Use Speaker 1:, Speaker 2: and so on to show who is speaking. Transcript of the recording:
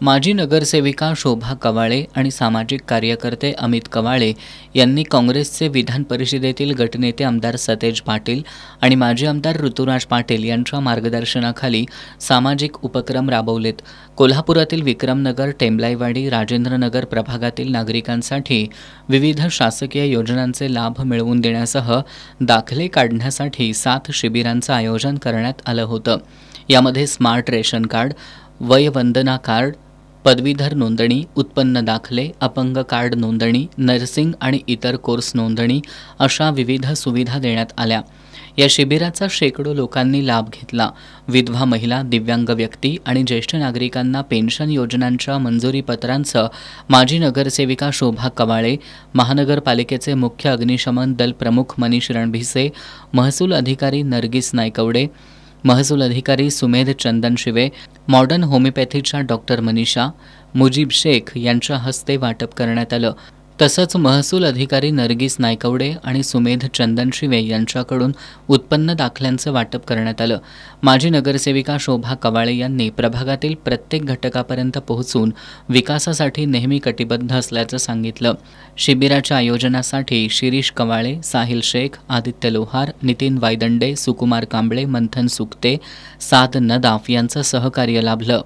Speaker 1: माजी नगरसेविका शोभा कवाळे आणि सामाजिक कार्यकर्ते अमित कवाळे यांनी काँग्रेसचे विधान परिषदेतील गटनेते आमदार सतेज पाटील आणि माजी आमदार ऋतुराज पाटील यांच्या मार्गदर्शनाखाली सामाजिक उपक्रम राबवलेत। कोल्हापुरातील विक्रमनगर, टेंबलाईवाडी, राजेंद्रनगर प्रभागातील नागरिकांसाठी विविध शासकीय योजनांचे लाभ मिळवून देण्यासह दाखले काढण्यासाठी 7 शिबिरांचं आयोजन करण्यात आलं होतं। यामध्ये स्मार्ट रेशन कार्ड, वयवंदना कार्ड, पदवीधर नोंदणी, उत्पन्न दाखले, अपंग कार्ड नोंदणी, नर्सिंग आणि इतर कोर्स नोंदणी अशा विविध सुविधा देण्यात आल्या। या शिबिराचा शेकडो लोकांनी लाभ घेतला। विधवा महिला, दिव्यांग व्यक्ती आणि ज्येष्ठ नागरिकांना पेन्शन योजनांच्या मंजुरी पत्रांचं माजी नगरसेविका शोभा कवाळे, महानगरपालिकेचे मुख्य अग्निशमन दल प्रमुख मनीष रणभिसे, महसूल अधिकारी नर्गिस नायकवडे, महसूल अधिकारी सुमेध चंदनशिवे, मॉडर्न होमिओपॅथीच्या डॉक्टर मनीषा, मुजीब शेख यांच्या हस्ते वाटप करण्यात आलं। तसंच महसूल अधिकारी नर्गिस नायकवडे आणि सुमेध चंदनशिवे यांच्याकडून उत्पन्न दाखल्यांचं वाटप करण्यात आलं। माजी नगरसेविका शोभा कवाळे यांनी प्रभागातील प्रत्येक घटकापर्यंत पोहोचून विकासासाठी नेहमी कटिबद्ध असल्याचं सांगितलं। शिबिराच्या आयोजनासाठी शिरीष कवाळे, साहिल शेख, आदित्य लोहार, नितीन वायदंडे, सुकुमार कांबळे, मंथन सुक्ते, साद नदाफ यांचं सहकार्य लाभलं।